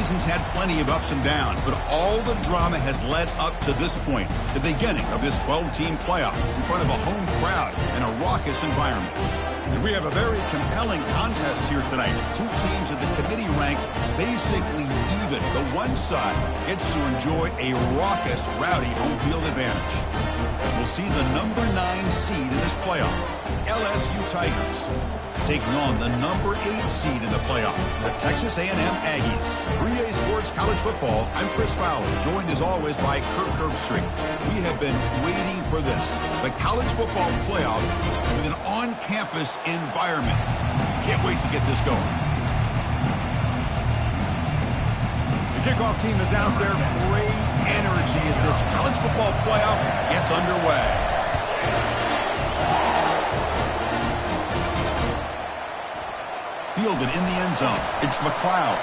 season's had plenty of ups and downs, but all the drama has led up to this point, the beginning of this 12-team playoff in front of a home crowd and a raucous environment. And we have a very compelling contest here tonight. Two teams that the committee ranked basically even. The one side gets to enjoy a raucous, rowdy home field advantage. As we'll see the number 9 seed in this playoff, LSU Tigers, taking on the number 8 seed in the playoff, the Texas A&M Aggies. 3A Sports College Football, I'm Chris Fowler, joined as always by Kirk Herbstreit. We have been waiting for this, the college football playoff with an on-campus environment. Can't wait to get this going. The kickoff team is out there. Great energy as this college football playoff gets underway. Fielded in the end zone. It's McLeod.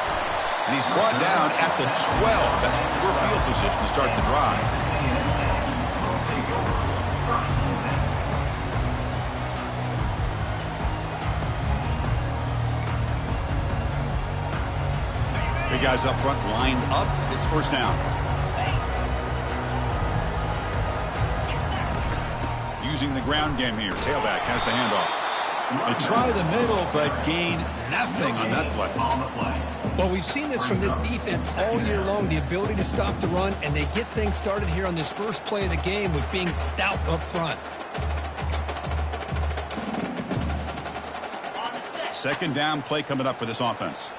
And he's brought down at the 12. That's poor field position to start the drive. Big guys up front lined up. It's first down. Using the ground game here. Tailback has the handoff. They try the middle, but gain nothing on that play. Well, we've seen this from this defense all year long, the ability to stop the run, and they get things started here on this first play of the game with being stout up front. Second down play coming up for this offense.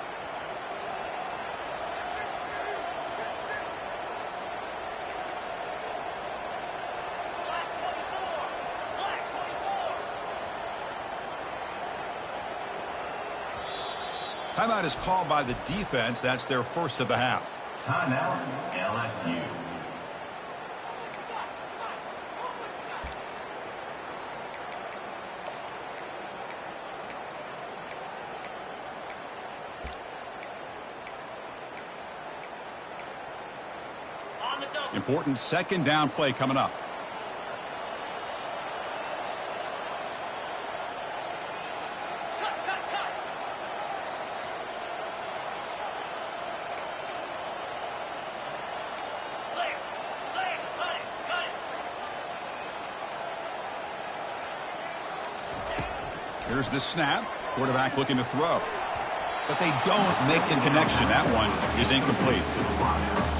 Timeout is called by the defense. That's their first of the half. Timeout, LSU. Important second down play coming up. Here's the snap. Quarterback looking to throw. But they don't make the connection. That one is incomplete.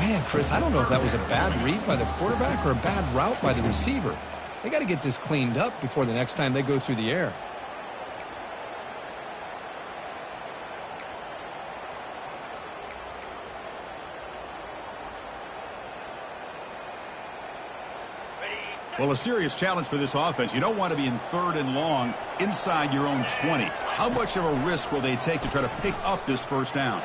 Man, Chris, I don't know if that was a bad read by the quarterback or a bad route by the receiver. They got to get this cleaned up before the next time they go through the air. Well, a serious challenge for this offense. You don't want to be in third and long inside your own 20. How much of a risk will they take to try to pick up this first down?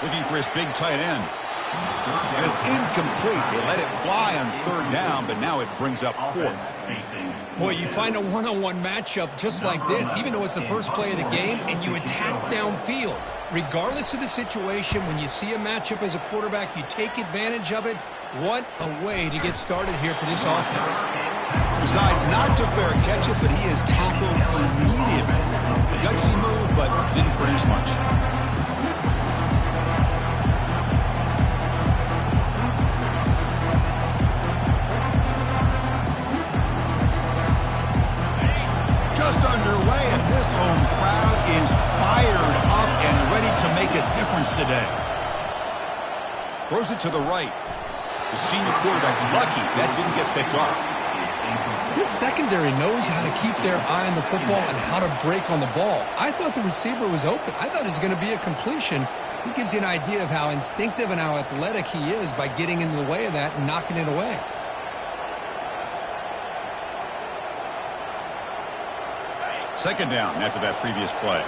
Looking for his big tight end. And it's incomplete. They let it fly on third down, but now it brings up fourth. Boy, you find a one-on-one matchup just like this, even though it's the first play of the game, and you attack downfield. Regardless of the situation, when you see a matchup as a quarterback, you take advantage of it. What a way to get started here for this offense. Decides not to fair catch it, but he is tackled immediately. A gutsy move, but didn't produce much. Just underway, and this home crowd is fired up and ready to make a difference today. Throws it to the right. The senior quarterback lucky that didn't get picked off. This secondary knows how to keep their eye on the football and how to break on the ball. I thought the receiver was open. I thought it was going to be a completion. He gives you an idea of how instinctive and how athletic he is by getting into the way of that and knocking it away. Second down after that previous play.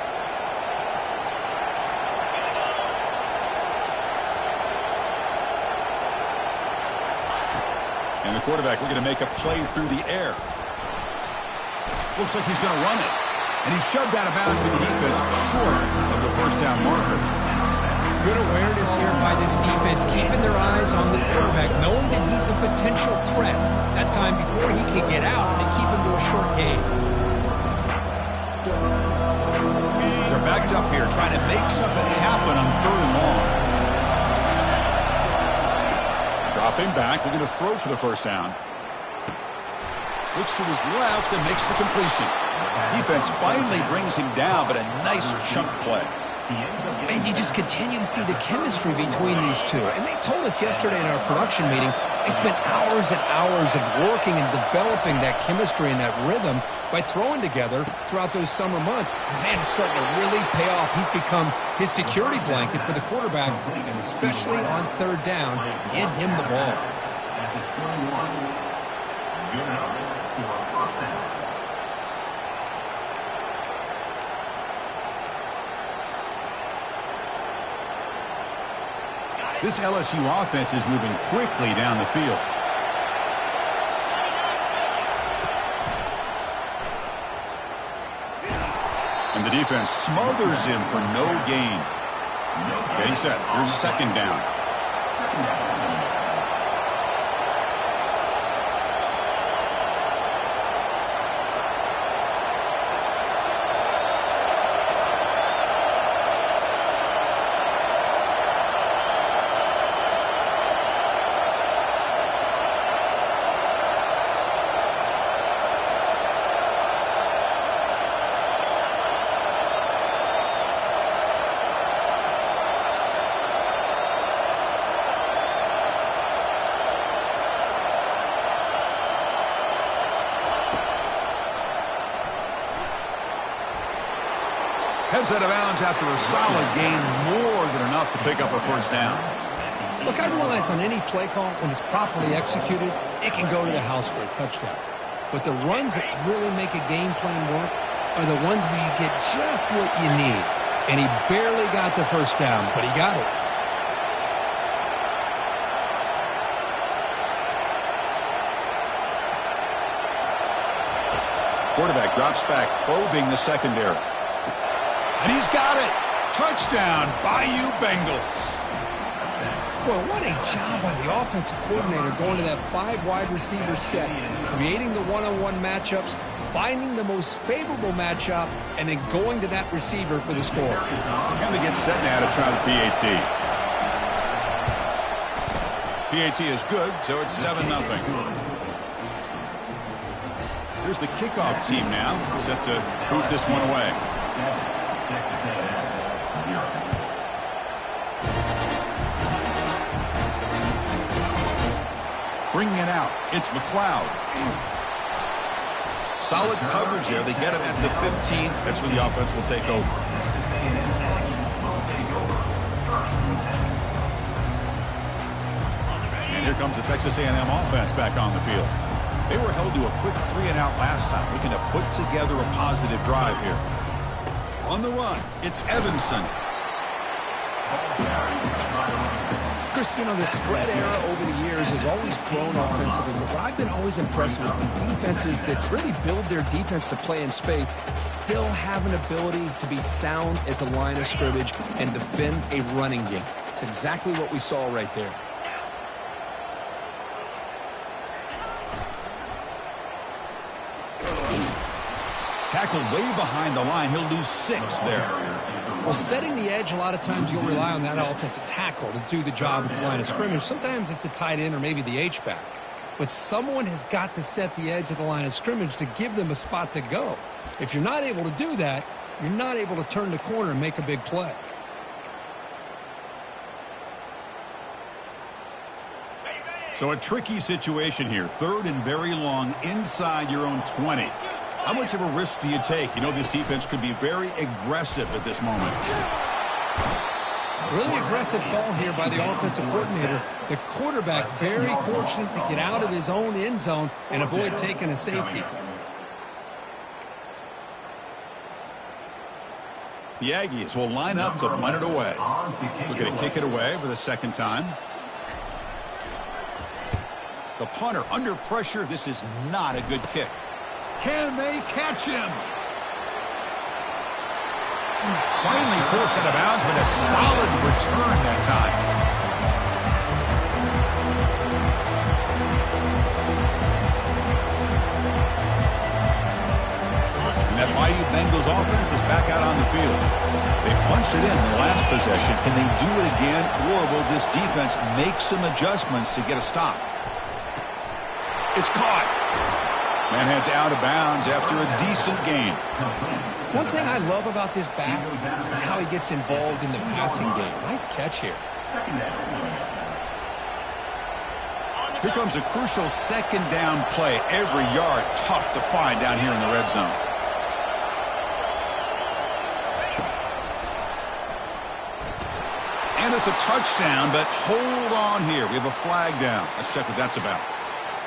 And the quarterback looking to make a play through the air. Looks like he's going to run it. And he's shoved out of bounds with the defense short of the first down marker. Good awareness here by this defense, keeping their eyes on the quarterback, knowing that he's a potential threat. That time before he can get out, they keep him to a short gain. They're backed up here trying to make something happen on third and long. Dropping back, looking to throw for the first down. Looks to his left and makes the completion. Defense finally brings him down, but a nice chunk play. And you just continue to see the chemistry between these two. And they told us yesterday in our production meeting, they spent hours and hours of working and developing that chemistry and that rhythm by throwing together throughout those summer months. And man, it's starting to really pay off. He's become his security blanket for the quarterback, and especially on third down, give him the ball. At the 21, good enough for a first down. This LSU offense is moving quickly down the field. And the defense smothers him for no gain. Getting set. Here's second down. Heads out of bounds after a solid gain, more than enough to pick up a first down. Look, I realize on any play call, when it's properly executed, it can go to the house for a touchdown. But the runs that really make a game plan work are the ones where you get just what you need. And he barely got the first down, but he got it. Quarterback drops back, probing the secondary. And he's got it. Touchdown, Bayou Bengals. Well, what a job by the offensive coordinator going to that 5 wide receiver set, creating the one-on-one matchups, finding the most favorable matchup, and then going to that receiver for the score. And they get set now to try the PAT. PAT is good, so it's 7-0. Here's the kickoff team now, set to boot this one away. Texas A&M, 0. Bringing it out, it's McLeod. Solid coverage there. They get him at the 15. That's where the offense will take over. And here comes the Texas A&M offense back on the field. They were held to a quick 3-and-out last time, looking to put together a positive drive here. On the run, it's Evanson. Chris, you know, the spread era over the years has always grown offensively. But what I've been always impressed with defenses that really build their defense to play in space still have an ability to be sound at the line of scrimmage and defend a running game. It's exactly what we saw right there. Tackled way behind the line. He'll lose 6 there. Well, setting the edge, a lot of times you'll rely on that offensive tackle to do the job at the line of scrimmage. Sometimes it's a tight end or maybe the H-back. But someone has got to set the edge of the line of scrimmage to give them a spot to go. If you're not able to do that, you're not able to turn the corner and make a big play. So a tricky situation here. 3rd and very long inside your own 20. How much of a risk do you take? You know, this defense could be very aggressive at this moment. Really aggressive call here by the offensive coordinator. The quarterback very fortunate to get out of his own end zone and avoid taking a safety. The Aggies will line up to punt it away. Looking to kick it away for the second time. The punter under pressure. This is not a good kick. Can they catch him? Finally forced out of bounds, but a solid return that time. And that Bayou Bengals offense is back out on the field. They punched it in their last possession, Can they do it again, or will this defense make some adjustments to get a stop? It's caught. Man heads out of bounds after a decent gain. One thing I love about this back is how he gets involved in the passing game. Nice catch here. Here comes a crucial second down play. Every yard tough to find down here in the red zone. And it's a touchdown, but hold on here. We have a flag down. Let's check what that's about.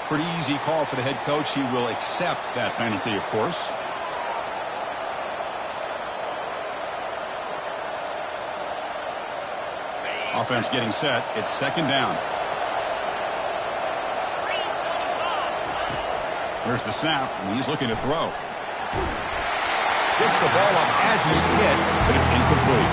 Pretty easy call for the head coach. He will accept that penalty, of course. Offense getting set. It's second down. Here's the snap, and he's looking to throw. Gets the ball up as he's hit, but it's incomplete.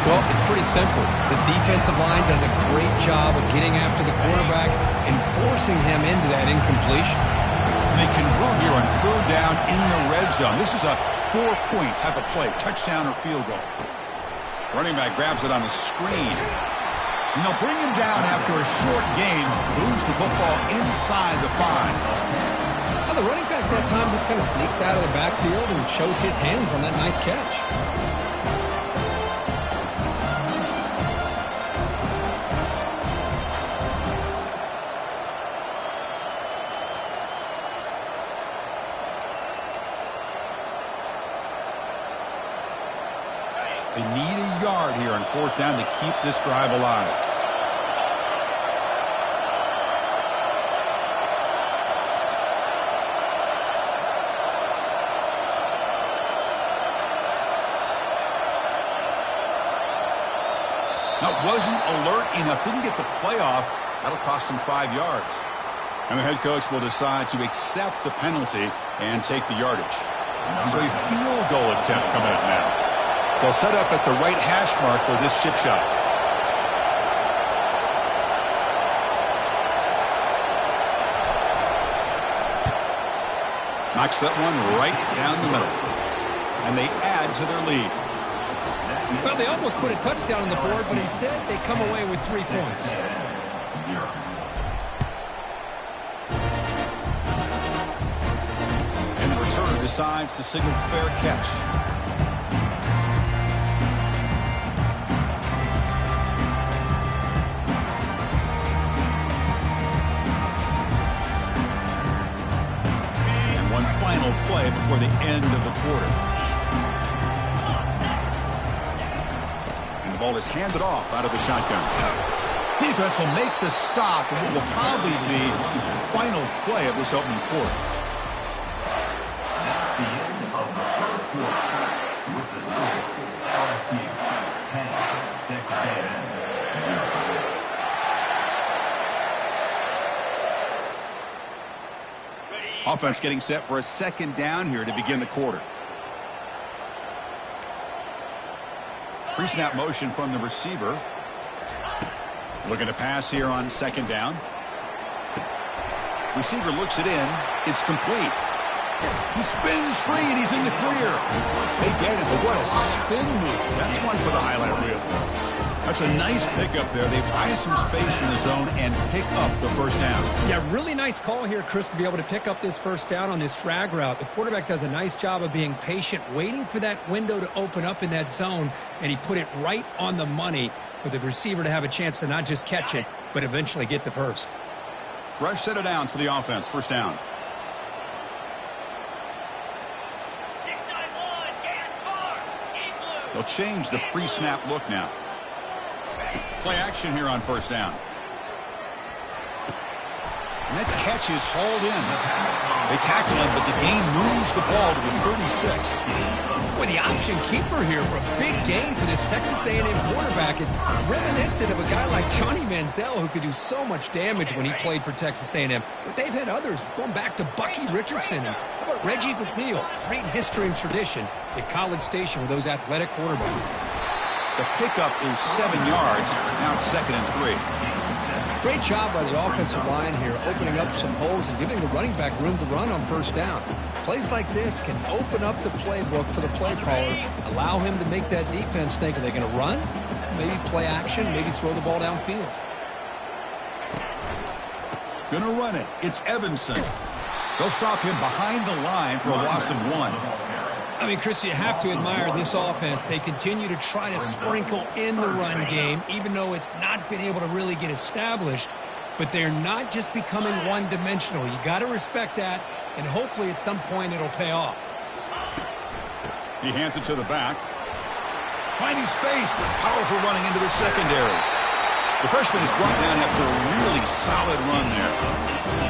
Well, it's pretty simple. The defensive line does a great job of getting after the quarterback and forcing him into that incompletion. And they convert here on third down in the red zone. This is a 4-point type of play, touchdown or field goal. Running back grabs it on the screen. And they'll bring him down after a short gain, moves the football inside the 5. Well, the running back that time just kind of sneaks out of the backfield and shows his hands on that nice catch. They need a yard here on fourth down to keep this drive alive. Now, wasn't alert enough, didn't get the playoff. That'll cost him 5 yards. And the head coach will decide to accept the penalty and take the yardage. So a field goal attempt coming up now. They'll set up at the right hash mark for this chip shot. Knocks that one right down the middle. And they add to their lead. Well, they almost put a touchdown on the board, but instead they come away with 3 points. And the returner decides to signal fair catch. And one final play before the end of the quarter. The ball is handed off out of the shotgun. Defense will make the stop, and what will probably be the final play of this opening quarter. That's the end of the first quarter with the score LSU 10, Texas A&M 0. Offense getting set for a second down here to begin the quarter. Pre-snap motion from the receiver. Looking to pass here on second down. Receiver looks it in. It's complete. He spins free and he's in the clear. They get it, but what a spin move. That's one for the highlight reel. That's a nice pickup there. They find some space in the zone and pick up the first down. Yeah, really nice call here, Chris, to be able to pick up this first down on this drag route. The quarterback does a nice job of being patient, waiting for that window to open up in that zone, and he put it right on the money for the receiver to have a chance to not just catch it, but eventually get the first. Fresh set of downs for the offense. First down. 691, gas bar, in blue. They'll change the pre-snap look now. Play action here on first down. And that catch is hauled in. They tackle him, but the gain moves the ball to the 36. With the option keeper here for a big gain for this Texas A&M quarterback. It's reminiscent of a guy like Johnny Manziel who could do so much damage when he played for Texas A&M. But they've had others going back to Bucky Richardson. And how about Reggie McNeil? Great history and tradition at College Station with those athletic quarterbacks. The pickup is 7 yards. Now it's 2nd and 3. Great job by the offensive line here, opening up some holes and giving the running back room to run on first down. Plays like this can open up the playbook for the play caller, allow him to make that defense think, are they going to run maybe play action, maybe throw the ball downfield. Gonna run it. It's Evanson. They'll stop him behind the line for a loss of 1. I mean, Chris, you have to admire this offense. They continue to try to sprinkle in the run game, even though it's not been able to really get established. But they're not just becoming one-dimensional. You got to respect that, and hopefully at some point it'll pay off. He hands it to the back. Finding space. Powerful running into the secondary. The freshman is brought down after a really solid run there.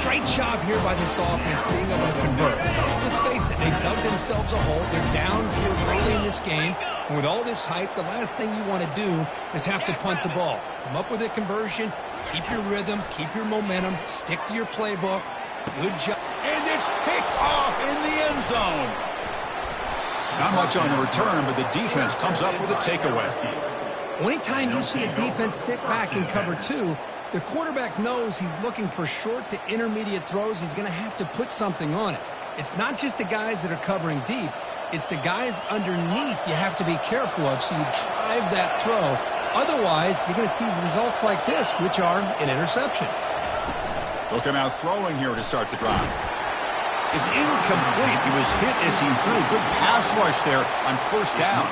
Great job here by this offense being able to convert. Let's face it, they dug themselves a hole. They're down here early in this game. And with all this hype, the last thing you want to do is have to punt the ball. Come up with a conversion, keep your rhythm, keep your momentum, stick to your playbook. Good job. And it's picked off in the end zone. Not much on the return, but the defense comes up with a takeaway. Anytime you see a defense sit back in cover 2, the quarterback knows he's looking for short to intermediate throws. He's going to have to put something on it. It's not just the guys that are covering deep. It's the guys underneath you have to be careful of, so you drive that throw. Otherwise, you're going to see results like this, which are an interception. They'll come out throwing here to start the drive. It's incomplete. He was hit as he threw. Good pass rush there on first down.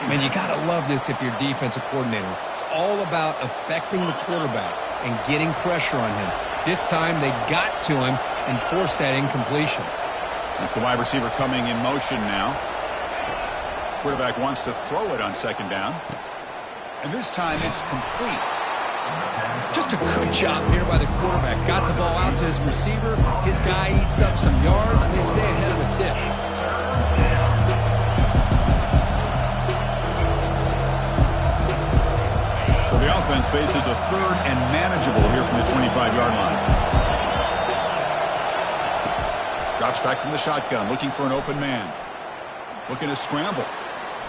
Man, you got to love this if you're a defensive coordinator. It's all about affecting the quarterback and getting pressure on him. This time, they got to him and forced that incompletion. That's the wide receiver coming in motion now. Quarterback wants to throw it on second down. And this time, it's complete. Just a good job here by the quarterback. Got the ball out to his receiver. His guy eats up some yards, and they stay ahead of the sticks. So the offense faces a third and manageable here from the 25-yard line. Drops back from the shotgun, looking for an open man. Looking to scramble.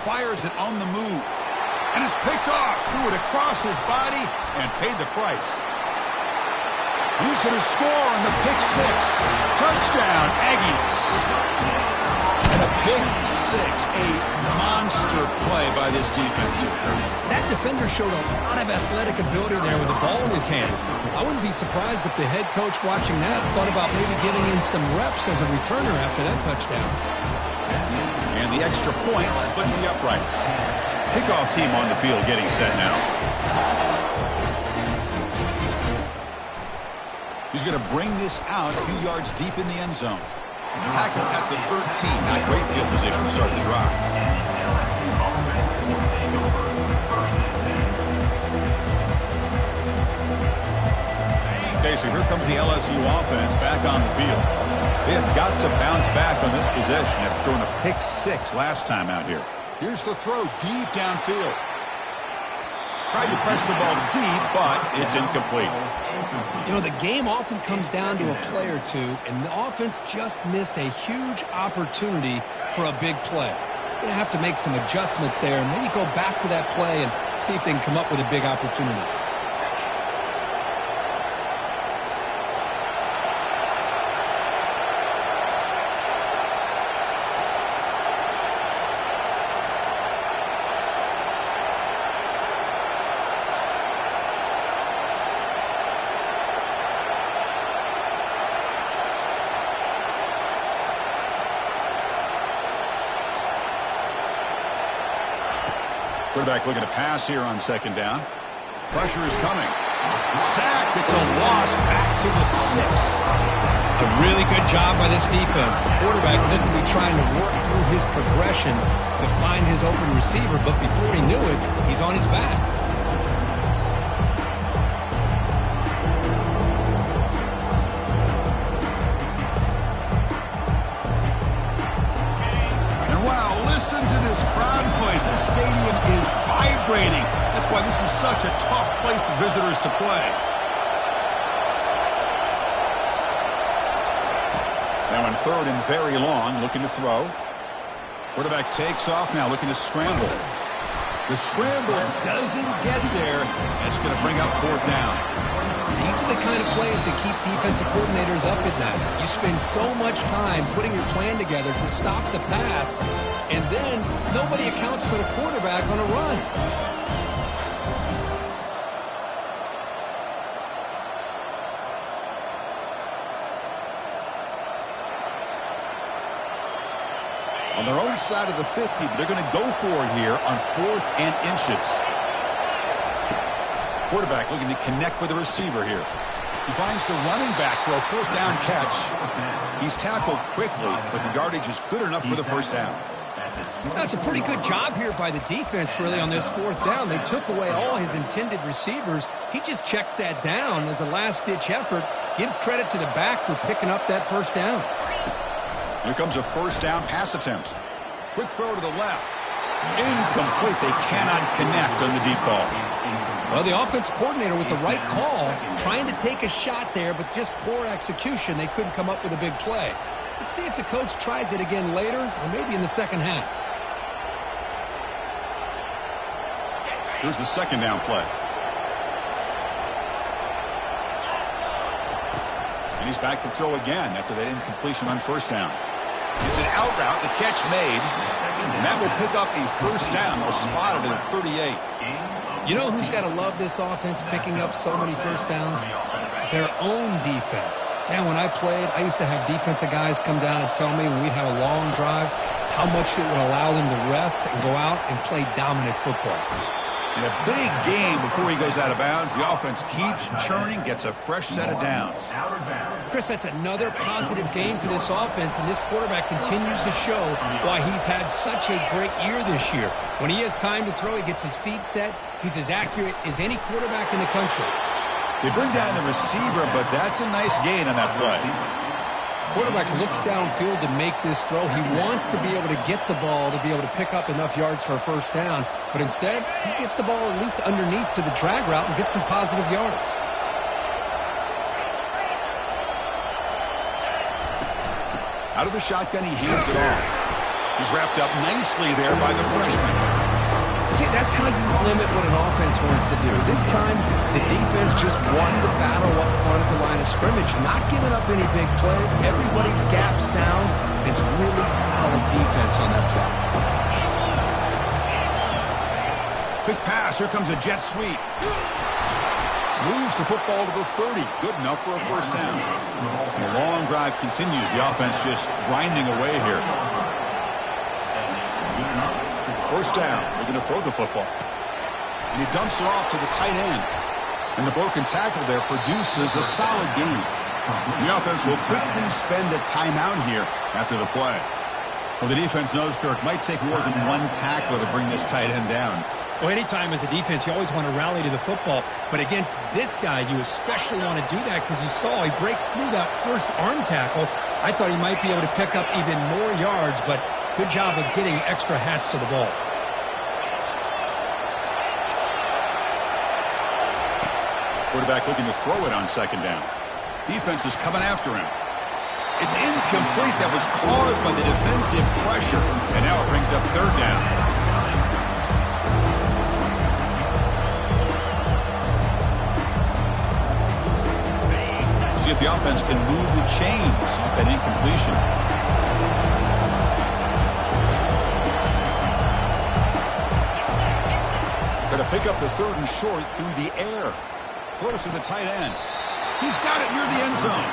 Fires it on the move. And it's picked off. Threw it across his body and paid the price. And he's going to score on the pick 6. Touchdown, Aggies. And a pick 6. A monster play by this defense here. That defender showed a lot of athletic ability there with the ball in his hands. I wouldn't be surprised if the head coach watching that thought about maybe giving him some reps as a returner after that touchdown. And the extra point splits the uprights. Kickoff team on the field getting set now. He's going to bring this out a few yards deep in the end zone. Tackle at the 13. Not great field position to start the drive. Okay, so here comes the LSU offense back on the field. They have got to bounce back on this possession after throwing a pick 6 last time out here. Here's the throw deep downfield. Tried to press the ball deep, but it's incomplete. You know, the game often comes down to a play or two, and the offense just missed a huge opportunity for a big play. They're going to have to make some adjustments there and maybe go back to that play and see if they can come up with a big opportunity. Quarterback looking to pass here on second down. Pressure is coming. Sacked. It's a loss back to the 6. A really good job by this defense. The quarterback looked to be trying to work through his progressions to find his open receiver, but before he knew it, he's on his back. Listen to this crowd noise. This stadium is vibrating. That's why this is such a tough place for visitors to play. Now in third and very long, looking to throw. Quarterback takes off now, looking to scramble. The scramble doesn't get there. That's going to bring up fourth down. These are the kind of plays that keep defensive coordinators up at night. You spend so much time putting your plan together to stop the pass, and then nobody accounts for the quarterback on a run. On their own side of the 50, but they're going to go for it here on 4th and inches. Quarterback looking to connect with the receiver here. He finds the running back for a 4th down catch. He's tackled quickly, but the yardage is good enough for the first down. That's a pretty good job here by the defense, really, on this 4th down. They took away all his intended receivers. He just checks that down as a last-ditch effort. Give credit to the back for picking up that first down. Here comes a first down pass attempt. Quick throw to the left. Incomplete. They cannot connect on the deep ball. Well, the offense coordinator with the right call, trying to take a shot there, but just poor execution. They couldn't come up with a big play. Let's see if the coach tries it again later, or maybe in the second half. Here's the second down play. And he's back to throw again after that incompletion on first down. It's an out route, the catch made, and that will pick up a first down. They'll spot it at 38. You know who's got to love this offense picking up so many first downs? Their own defense. Man, when I played, I used to have defensive guys come down and tell me when we'd have a long drive how much it would allow them to rest and go out and play dominant football. In a big game before he goes out of bounds, the offense keeps churning, gets a fresh set of downs. Chris, that's another positive game for this offense, and this quarterback continues to show why he's had such a great year this year. When he has time to throw, he gets his feet set. He's as accurate as any quarterback in the country. They bring down the receiver, but that's a nice gain on that play. Quarterback looks downfield to make this throw. He wants to be able to get the ball to be able to pick up enough yards for a first down, but instead, he gets the ball at least underneath to the drag route and gets some positive yards. Out of the shotgun, he hands it off. He's wrapped up nicely there by the freshman. See, that's how you limit what an offense wants to do. This time, the defense just won the battle up front at the line of scrimmage, not giving up any big plays. Everybody's gap sound. It's really solid defense on that play. Quick pass. Here comes a jet sweep. Moves the football to the 30. Good enough for a first down. And the long drive continues. The offense just grinding away here. First down. They're going to throw the football. And he dumps it off to the tight end. And the broken tackle there produces a solid gain. The offense will quickly spend a timeout here after the play. Well, the defense knows, Kirk, might take more than one tackler to bring this tight end down. Well, anytime as a defense, you always want to rally to the football. But against this guy, you especially want to do that because you saw he breaks through that first arm tackle. I thought he might be able to pick up even more yards, but good job of getting extra hats to the ball. Quarterback looking to throw it on second down. Defense is coming after him. It's incomplete. That was caused by the defensive pressure. And now it brings up third down. See if the offense can move the chains off that incompletion. Going to pick up the third and short through the air. Close to the tight end. He's got it near the end zone.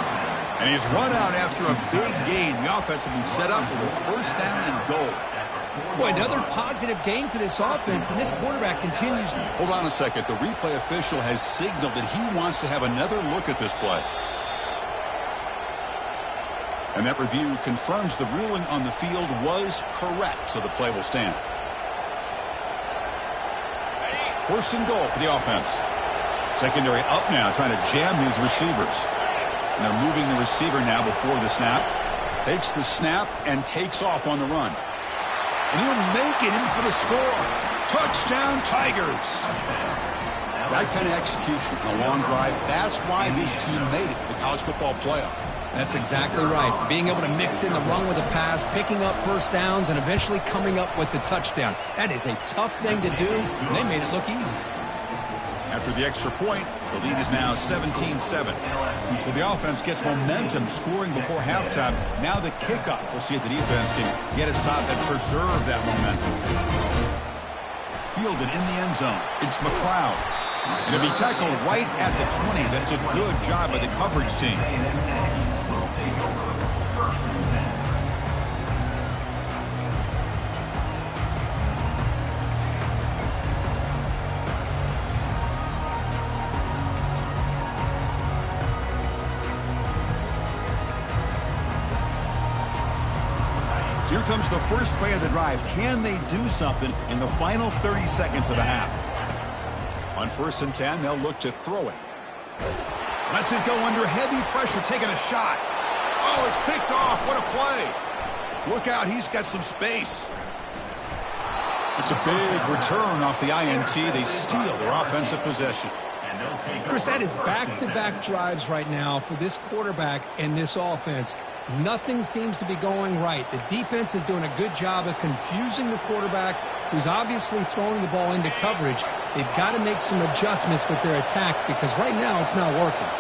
And he's run out after a big gain. The offense will be set up with a first down and goal. Boy, another positive game for this offense, and this quarterback continues. Hold on a second. The replay official has signaled that he wants to have another look at this play. And that review confirms the ruling on the field was correct, so the play will stand. First and goal for the offense. Secondary up now, trying to jam these receivers. And they're moving the receiver now before the snap. Takes the snap and takes off on the run. And he'll make it in for the score. Touchdown, Tigers. That kind of execution on a long drive, that's why this team made it to the college football playoff. That's exactly right. Being able to mix in the run with a pass, picking up first downs, and eventually coming up with the touchdown. That is a tough thing to do, and they made it look easy. After the extra point, the lead is now 17-7. So the offense gets momentum scoring before halftime. Now the kickoff. We'll see if the defense can get a stop and preserve that momentum. Fielded in the end zone. It's McLeod. And it'll be tackled right at the 20. That's a good job by the coverage team. comes the first play of the drive. Can they do something in the final 30 seconds of the half? On 1st and 10, they'll look to throw it. Lets it go under heavy pressure, taking a shot. Oh, it's picked off. What a play. Look out, he's got some space. It's a big return off the INT. They steal their offensive possession. Chris, that is back-to-back drives right now for this quarterback and this offense. Nothing seems to be going right. The defense is doing a good job of confusing the quarterback, who's obviously throwing the ball into coverage. They've got to make some adjustments with their attack because right now it's not working.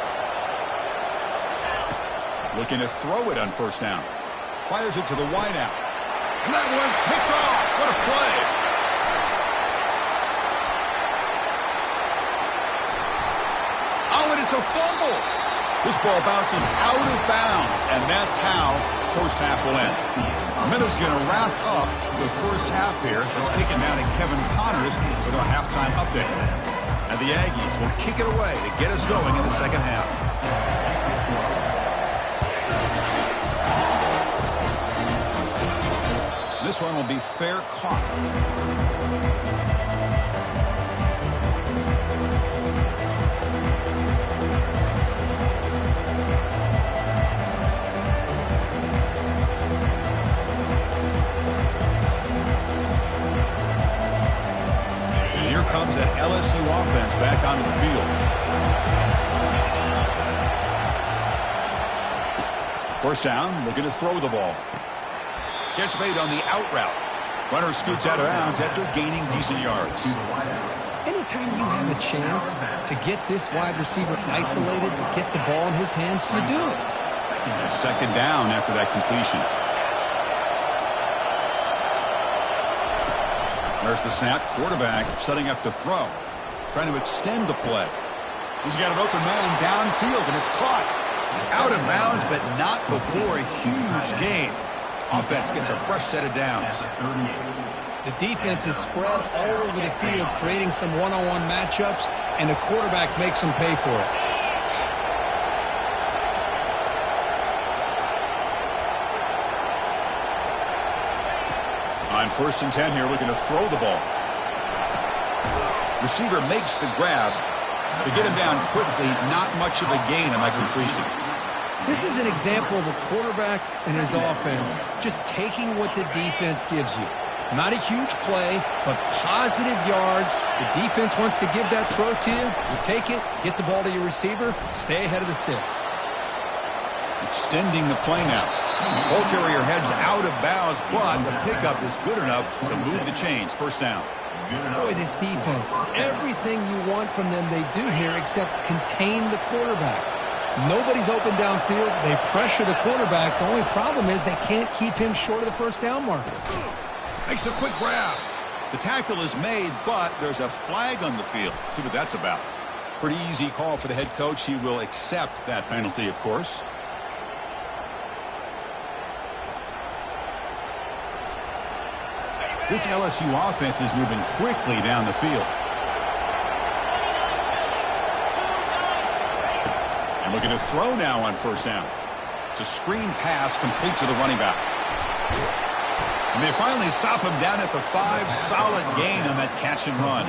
Looking to throw it on 1st down. Fires it to the wideout. And that one's picked off. What a play. Oh, and it's a fumble. This ball bounces out of bounds, and that's how first half will end. Miller's going to wrap up the first half here. Let's kick it down to Kevin Connors with our halftime update. And the Aggies will kick it away to get us going in the second half. This one will be fair caught. Comes that LSU offense back onto the field. 1st down, looking to throw the ball. Catch made on the out route. Runner scoots out of bounds after gaining decent yards. Anytime you have a chance to get this wide receiver isolated, to get the ball in his hands, you do it. 2nd down after that completion. There's the snap. Quarterback setting up to throw. Trying to extend the play. He's got an open man downfield, and it's caught. Out of bounds, but not before a huge gain. Offense gets a fresh set of downs. The defense is spread all over the field, creating some one-on-one matchups, and the quarterback makes them pay for it. On 1st and 10 here, looking to throw the ball. Receiver makes the grab. To get him down quickly, not much of a gain on that completion. This is an example of a quarterback and his offense just taking what the defense gives you. Not a huge play, but positive yards. The defense wants to give that throw to you. You take it, get the ball to your receiver, stay ahead of the sticks. Extending the play now. Ball carrier heads out of bounds, but the pickup is good enough to move the chains. 1st down. Boy, this defense, everything you want from them they do here except contain the quarterback. Nobody's open downfield. They pressure the quarterback. The only problem is they can't keep him short of the 1st down marker. Makes a quick grab. The tackle is made, but there's a flag on the field. See what that's about. Pretty easy call for the head coach. He will accept that penalty, of course. This LSU offense is moving quickly down the field. And looking to throw now on 1st down. It's a screen pass complete to the running back. And they finally stop him down at the 5. Solid gain on that catch and run.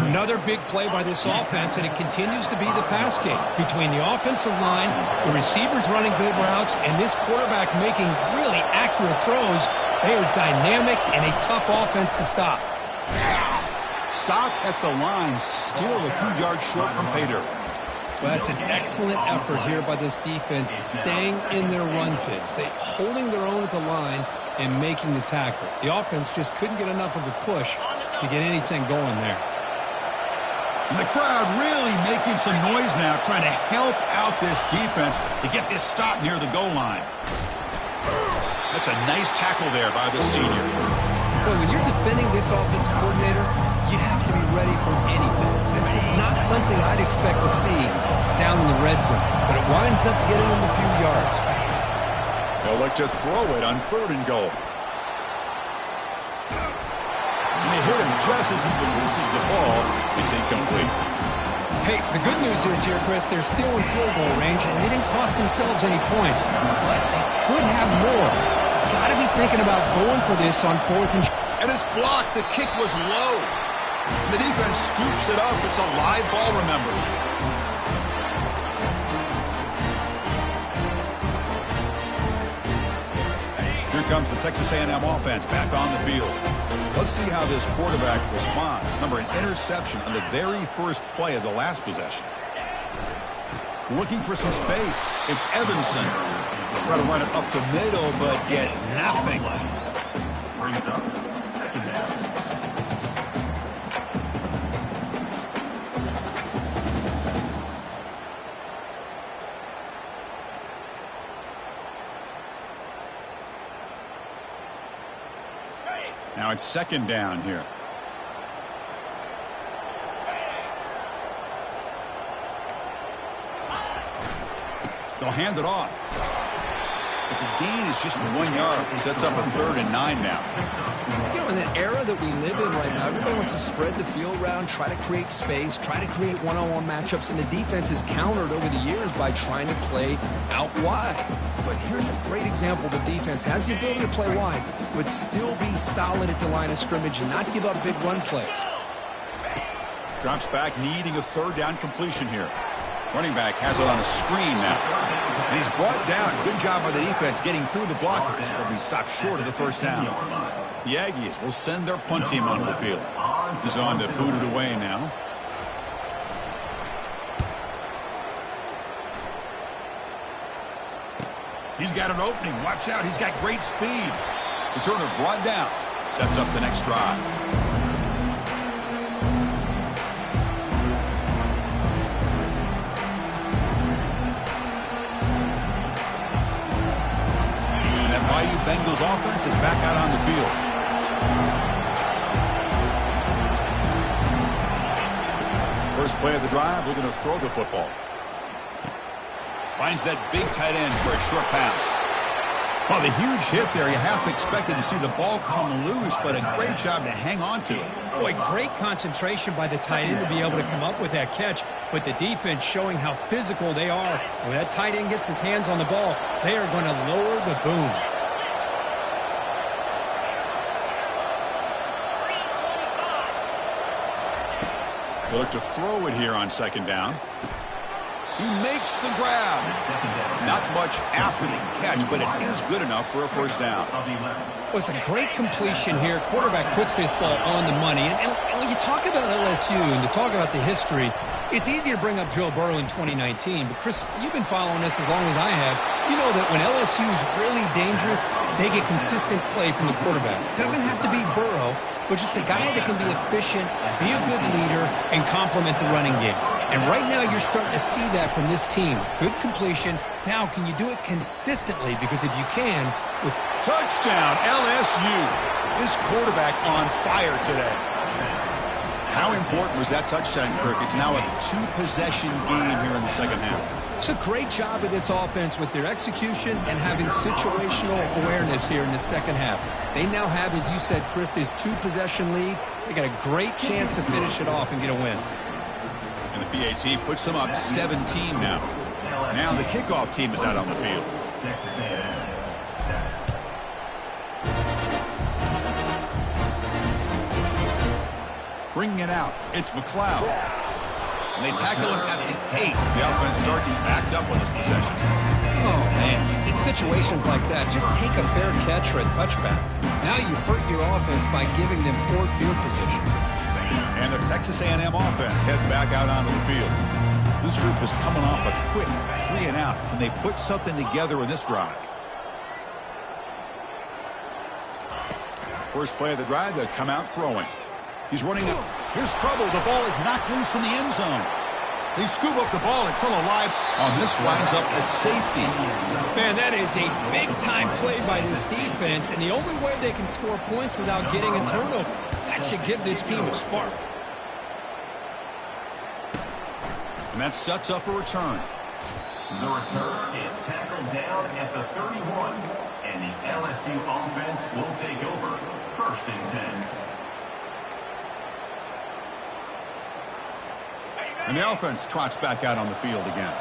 Another big play by this offense, and it continues to be the pass game. Between the offensive line, the receivers running good routes, and this quarterback making really accurate throws, they are dynamic and a tough offense to stop. Stop at the line, still a few yards short from pay dirt. Well, that's an excellent effort here by this defense, staying in their run fits. They holding their own at the line and making the tackle. The offense just couldn't get enough of a push to get anything going there. And the crowd really making some noise now, trying to help out this defense to get this stop near the goal line. That's a nice tackle there by the senior. Well, when you're defending this offensive coordinator, you have to be ready for anything. This is not something I'd expect to see down in the red zone, but it winds up getting them a few yards. They'll look to throw it on 3rd and goal. And they hit him just as he releases the ball. It's incomplete. Hey, the good news is here, Chris, they're still in field goal range, and they didn't cost themselves any points. But they could have more. got to be thinking about going for this on 4th and... And it's blocked. The kick was low. The defense scoops it up. It's a live ball, remember. Here comes the Texas A&M offense back on the field. Let's see how this quarterback responds. Remember, an interception on the very first play of the last possession. Looking for some space. It's Evanson. Try to run it up the middle, but get nothing. Brings up second down. Now it's second down here. They'll hand it off. But the gain is just 1 yard. Sets up a 3rd and 9 now. You know, in the era that we live in right now, everybody wants to spread the field around, try to create space, try to create one-on-one matchups, and the defense is countered over the years by trying to play out wide. But here's a great example. The defense has the ability to play wide, but still be solid at the line of scrimmage and not give up big run plays. Drops back, needing a 3rd down completion here. Running back has it on a screen now. And he's brought down. Good job by the defense getting through the blockers. They'll be stopped short of the 1st down. The Aggies will send their punt team onto the field. He's on to boot it away now. He's got an opening. Watch out. He's got great speed. Returner brought down. Sets up the next drive. Bengals offense is back out on the field. First play of the drive, they're going to throw the football. Finds that big tight end for a short pass. Well, the huge hit there, you half expected to see the ball come loose, but a great job to hang on to it. Boy, great concentration by the tight end to be able to come up with that catch, but the defense showing how physical they are. When that tight end gets his hands on the ball, they are going to lower the boom. They look to throw it here on 2nd down. He makes the grab. Not much after the catch, but it is good enough for a 1st down. Well, it's a great completion here. Quarterback puts this ball on the money. And when you talk about LSU and you talk about the history, it's easy to bring up Joe Burrow in 2019. But, Chris, you've been following this as long as I have. You know that when LSU is really dangerous, they get consistent play from the quarterback. It doesn't have to be Burrow, but just a guy that can be efficient, be a good leader, and complement the running game. And right now you're starting to see that from this team. Good completion. Now, can you do it consistently? Because if you can, with... Touchdown, LSU. This quarterback on fire today. How important was that touchdown, Kirk? It's now a 2-possession game here in the 2nd half. It's a great job of this offense with their execution and having situational awareness here in the 2nd half. They now have, as you said, Chris, this 2-possession lead. They got a great chance to finish it off and get a win. And the PAT puts them up 17 now. Now the kickoff team is out on the field. Texas A&M, set. Bringing it out, it's McLeod. And they tackle him at the 8. The offense starts backed up on this possession. Oh, man. In situations like that, just take a fair catch or a touchback. Now you've hurt your offense by giving them poor field position. And the Texas A&M offense heads back out onto the field. This group is coming off a quick 3-and-out. Can they put something together in this drive? First play of the drive, they come out throwing. He's running up. Here's trouble. The ball is knocked loose in the end zone. They scoop up the ball. It's still alive. On this winds up a safety. Man, that is a big-time play by this defense, and the only way they can score points without getting a turnover. That should give this team a spark. And that sets up a return. The return is tackled down at the 31, and the LSU offense will take over 1st and 10. And the offense trots back out on the field again.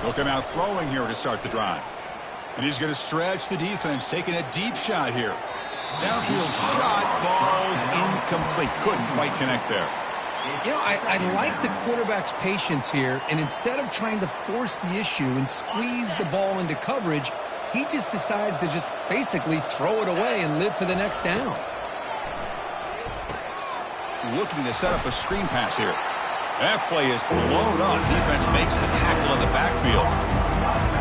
He'll come out throwing here to start the drive. And he's going to stretch the defense, taking a deep shot here. Downfield shot falls incomplete. Couldn't quite connect there. You know, I like the quarterback's patience here, and instead of trying to force the issue and squeeze the ball into coverage, he just decides to just basically throw it away and live for the next down. Looking to set up a screen pass here. That play is blown up. Defense makes the tackle in the backfield.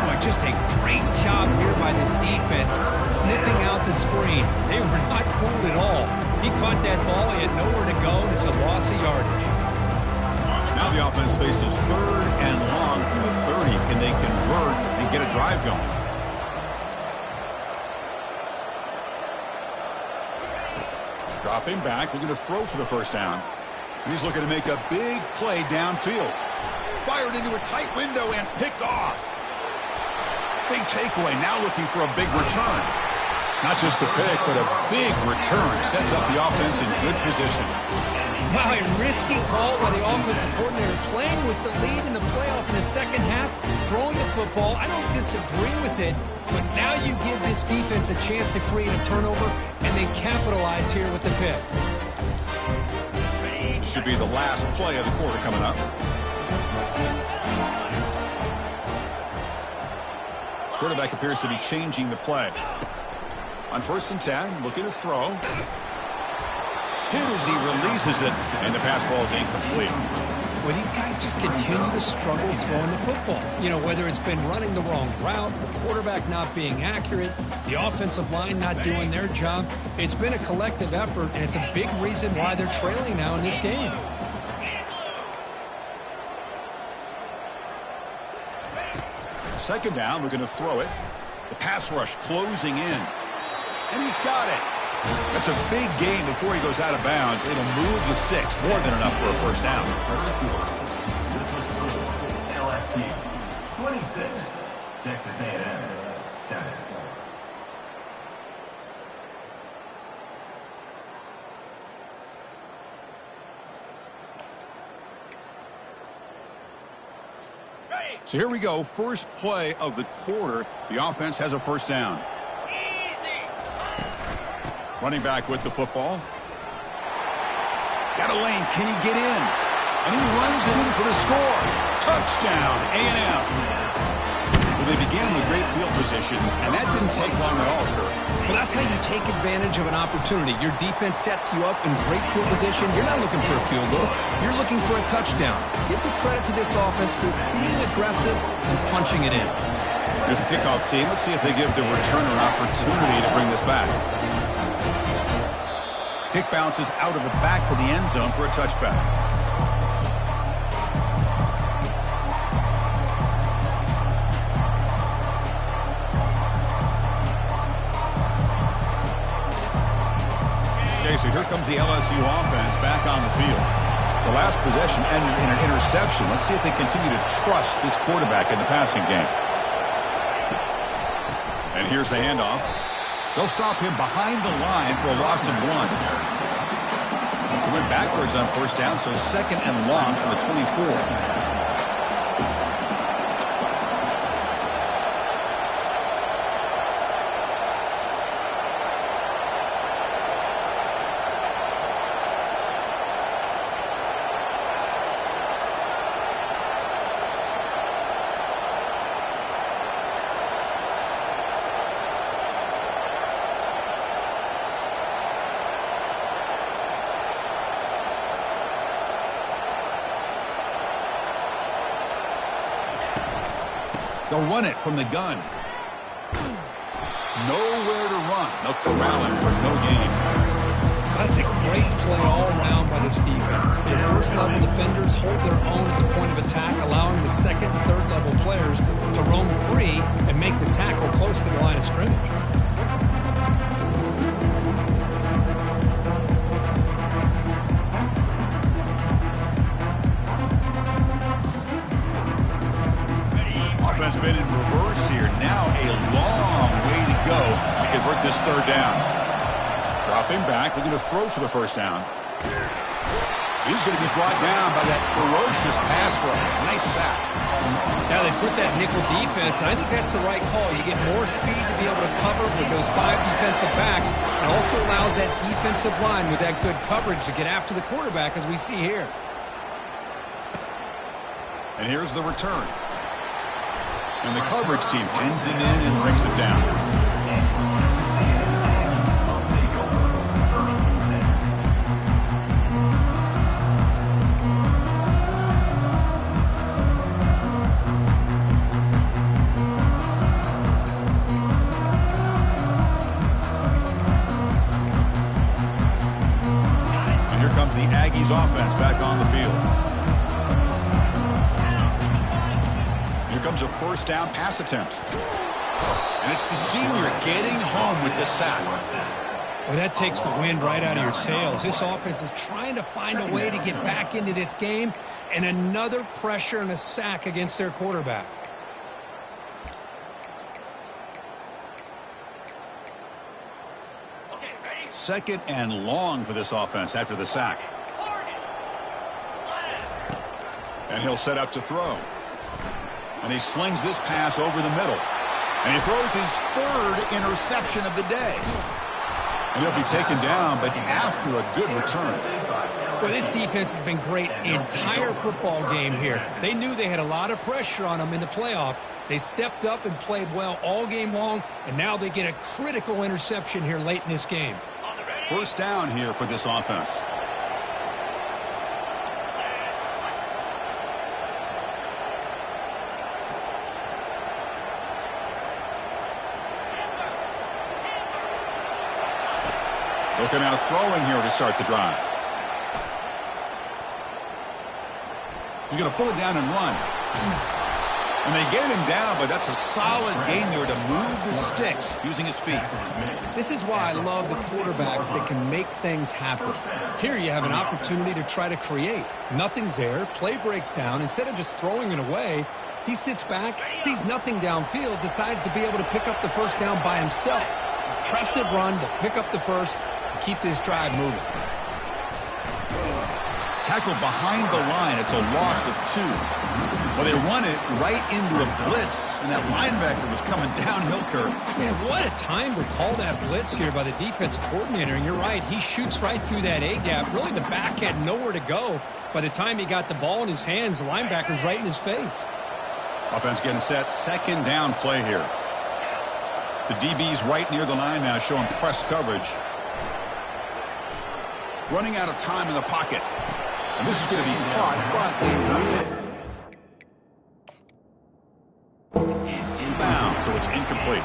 Boy, just a great job here by this defense, sniffing out the screen. They were not fooled at all. He caught that ball, he had nowhere to go, and it's a loss of yardage. Now the offense faces 3rd and long from the 30. Can they convert and get a drive going? Dropping back, looking to throw for the first down. And he's looking to make a big play downfield. Fired into a tight window and picked off. Big takeaway, now looking for a big return. Not just the pick, but a big return. Sets up the offense in good position. Wow, a risky call by the offensive coordinator, playing with the lead in the playoff in the second half, throwing the football. I don't disagree with it, but now you give this defense a chance to create a turnover and then capitalize here with the pick. Should be the last play of the quarter coming up. Quarterback appears to be changing the play. On 1st and 10, looking to throw. Hit as he releases it, and the pass ball is incomplete. Well, these guys just continue to struggle throwing the football. You know, whether it's been running the wrong route, the quarterback not being accurate, the offensive line not doing their job. It's been a collective effort, and it's a big reason why they're trailing now in this game. Second down, we're going to throw it. The pass rush closing in. And he's got it. That's a big gain before he goes out of bounds. It'll move the sticks. More than enough for a first down. LSU 26, Texas A&M 7. So here we go. First play of the quarter. The offense has a first down. Running back with the football. Got a lane. Can he get in? And he runs it in for the score. Touchdown, A&M. Well, they began with great field position, and that didn't take long at all, Kurt. Well, that's how you take advantage of an opportunity. Your defense sets you up in great field position. You're not looking for a field goal. You're looking for a touchdown. Give the credit to this offense for being aggressive and punching it in. Here's the kickoff team. Let's see if they give the returner an opportunity to bring this back. Kick bounces out of the back of the end zone for a touchback. Okay, so here comes the LSU offense back on the field. The last possession ended in an interception. Let's see if they continue to trust this quarterback in the passing game. And here's the handoff. They'll stop him behind the line for a loss of 1. He went backwards on first down, so 2nd and long from the 24. They'll run it from the gun. Nowhere to run. They'll corral him for no gain. That's a great play all around by this defense. Your first-level defenders hold their own at the point of attack, allowing the second and third-level players to roam free and make the tackle close to the line of scrimmage. Offense been in reverse here. Now a long way to go to convert this third down. Dropping back, looking to throw for the first down. He's going to be brought down by that ferocious pass rush. Nice sack. Now they put that nickel defense, and I think that's the right call. You get more speed to be able to cover with those 5 defensive backs. It also allows that defensive line with that good coverage to get after the quarterback, as we see here. And here's the return. And the coverage team ends it in and brings it down. And here comes the Aggies offense back on the field. Here comes a first down pass attempt. And it's the senior getting home with the sack. Well, that takes the wind right out of your sails. This offense is trying to find a way to get back into this game, and another pressure and a sack against their quarterback. Second and long for this offense after the sack. And he'll set up to throw. And he slings this pass over the middle. And he throws his 3rd interception of the day. And he'll be taken down, but after a good return. Well, this defense has been great the entire football game here. They knew they had a lot of pressure on them in the playoff. They stepped up and played well all game long, and now they get a critical interception here late in this game. First down here for this offense. Looking out throwing here to start the drive. He's going to pull it down and run. And they get him down, but that's a solid gain there to move the sticks using his feet. This is why I love the quarterbacks that can make things happen. Here you have an opportunity to try to create. Nothing's there. Play breaks down. Instead of just throwing it away, he sits back, sees nothing downfield, decides to be able to pick up the first down by himself. Impressive run to pick up the first and keep this drive moving. Tackle behind the line. It's a loss of 2. Well, they run it right into a blitz, and that linebacker was coming downhill curve. Man, what a time to call that blitz here by the defensive coordinator. And you're right, he shoots right through that A-gap. Really, the back had nowhere to go. By the time he got the ball in his hands, the linebacker's right in his face. Offense getting set. Second down play here. The DB's right near the line now, showing press coverage. Running out of time in the pocket. And this is going to be caught, but they lose it. Inbound, so it's incomplete.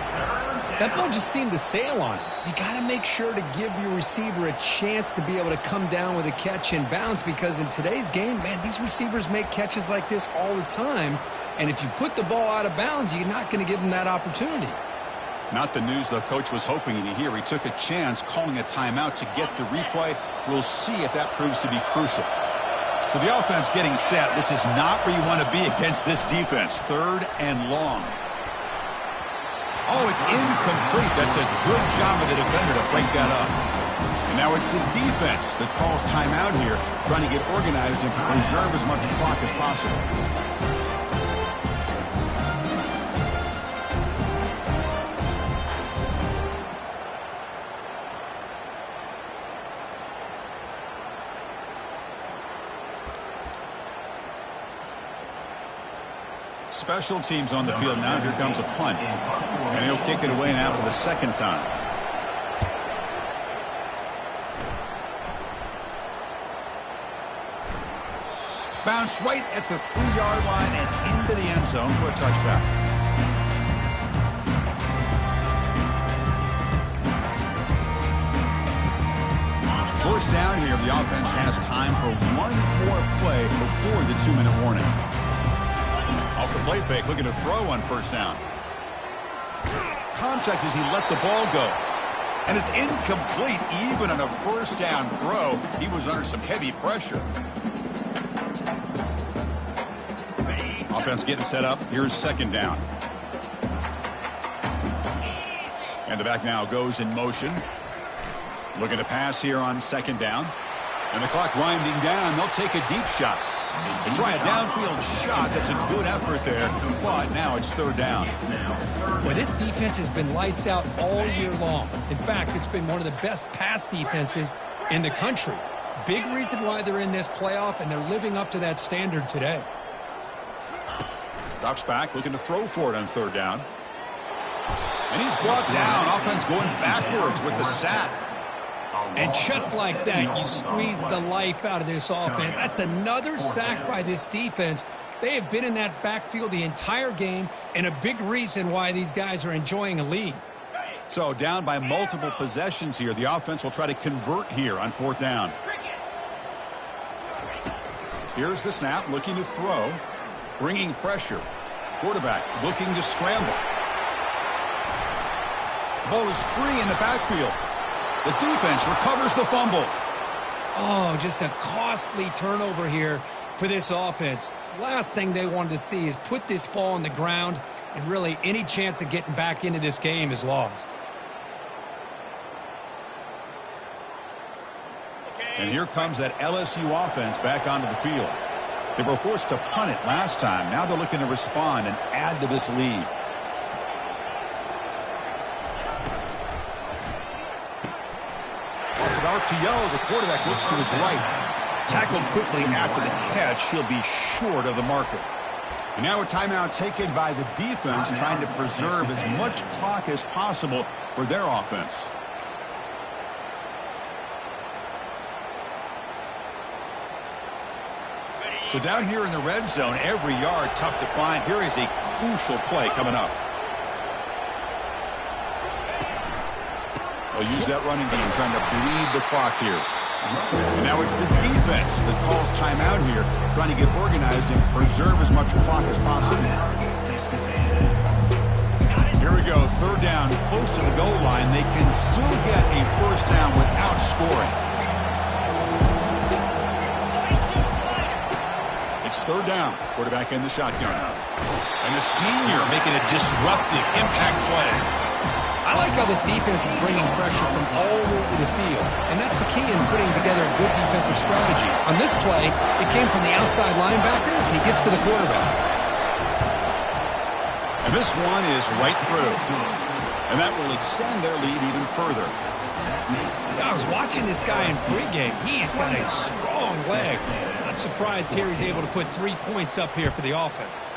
That ball just seemed to sail on it. You got to make sure to give your receiver a chance to be able to come down with a catch and bounce, because in today's game, man, these receivers make catches like this all the time. And if you put the ball out of bounds, you're not going to give them that opportunity. Not the news the coach was hoping to hear. He took a chance calling a timeout to get the replay. We'll see if that proves to be crucial. So the offense getting set. This is not where you want to be against this defense. 3rd and long. Oh, it's incomplete. That's a good job of the defender to break that up. And now it's the defense that calls timeout here, trying to get organized and preserve as much clock as possible. Special teams on the field now. Here comes a punt. And he'll kick it away now for the 2nd time. Bounce right at the 3-yard line and into the end zone for a touchback. First down here. The offense has time for one more play before the 2-minute warning. Off the play fake, looking to throw on first down. Contact as he let the ball go. And it's incomplete even on a first down throw. He was under some heavy pressure. Offense getting set up. Here's 2nd down. And the back now goes in motion. Looking to pass here on 2nd down. And the clock winding down, they'll take a deep shot. They try a downfield shot. That's a good effort there, but now it's third down. Well, this defense has been lights out all year long. In fact, it's been one of the best pass defenses in the country. Big reason why they're in this playoff, and they're living up to that standard today. Drops back, looking to throw for it on third down. And he's brought down. Offense going backwards with the sack. And just like that, you squeeze the life out of this offense. That's another sack by this defense. They have been in that backfield the entire game, and a big reason why these guys are enjoying a lead. So down by multiple possessions here. The offense will try to convert here on fourth down. Here's the snap, looking to throw. Bringing pressure. Quarterback looking to scramble. Ball is free in the backfield. The defense recovers the fumble. Oh, just a costly turnover here for this offense. Last thing they wanted to see is put this ball on the ground, and really any chance of getting back into this game is lost. And here comes that LSU offense back onto the field. They were forced to punt it last time. Now they're looking to respond and add to this lead. RPO, the quarterback looks to his right. Tackled quickly after the catch. He'll be short of the marker. And now a timeout taken by the defense, trying to preserve as much clock as possible for their offense. So down here in the red zone, every yard tough to find. Here is a crucial play coming up. They'll use that running game, trying to bleed the clock here. And now it's the defense that calls timeout here, trying to get organized and preserve as much clock as possible. Here we go, third down, close to the goal line. They can still get a first down without scoring. It's third down, quarterback in the shotgun. And a senior making a disruptive impact play. I like how this defense is bringing pressure from all over the field, and that's the key in putting together a good defensive strategy. On this play, it came from the outside linebacker, and he gets to the quarterback. And this one is right through, and that will extend their lead even further. I was watching this guy in pregame. He's got a strong leg. Not surprised here he's able to put 3 points up here for the offense.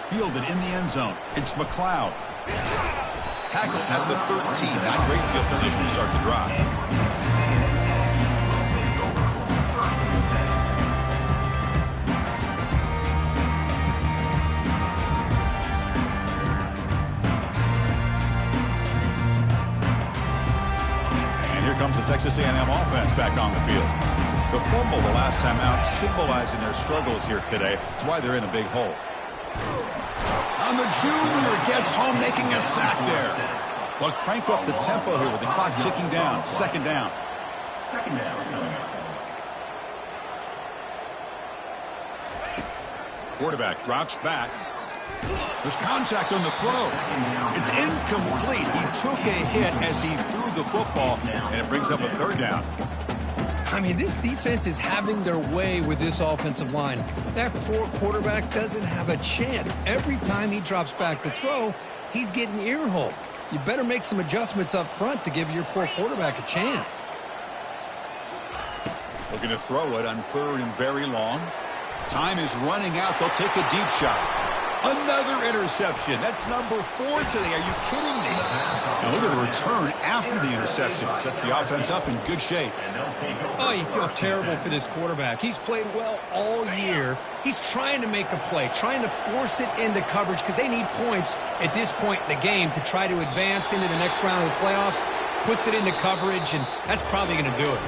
Fielded in the end zone. It's McLeod. Tackle at the 13. Not great field position to start the drive. And here comes the Texas A&M offense back on the field. The fumble the last time out, symbolizing their struggles here today. That's why they're in a big hole. And the junior gets home, making a sack there. They'll crank up the tempo here with the clock ticking down. Second down. Quarterback drops back. There's contact on the throw. It's incomplete. He took a hit as he threw the football, and it brings up a third down. I mean, this defense is having their way with this offensive line. That poor quarterback doesn't have a chance. Every time he drops back to throw, he's getting earholed. You better make some adjustments up front to give your poor quarterback a chance. Looking to throw it on third and very long. Time is running out. They'll take a deep shot. Another interception. That's number 4 today. Are you kidding me? And look at the return after the interception. Sets the offense up in good shape. Oh, you feel terrible for this quarterback. He's played well all year. He's trying to make a play, trying to force it into coverage because they need points at this point in the game to try to advance into the next round of the playoffs. Puts it into coverage, and that's probably going to do it.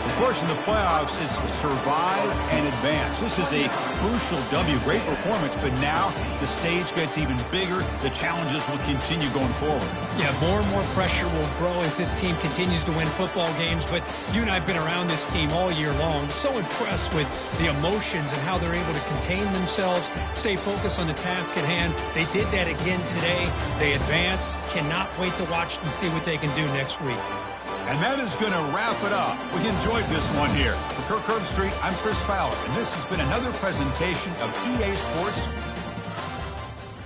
Of course, in the playoffs, it's survive and advance. This is a crucial W. Great performance, but now the stage gets even bigger. The challenges will continue going forward. Yeah, more and more pressure will grow as this team continues to win football games, but you and I have been around this team all year long. So impressed with the emotions and how they're able to contain themselves, stay focused on the task at hand. They did that again today. They advance. Cannot wait to watch and see what they can do next week. And that is going to wrap it up. We enjoyed this one here. For Kirk Herbstreit, I'm Chris Fowler, and this has been another presentation of EA Sports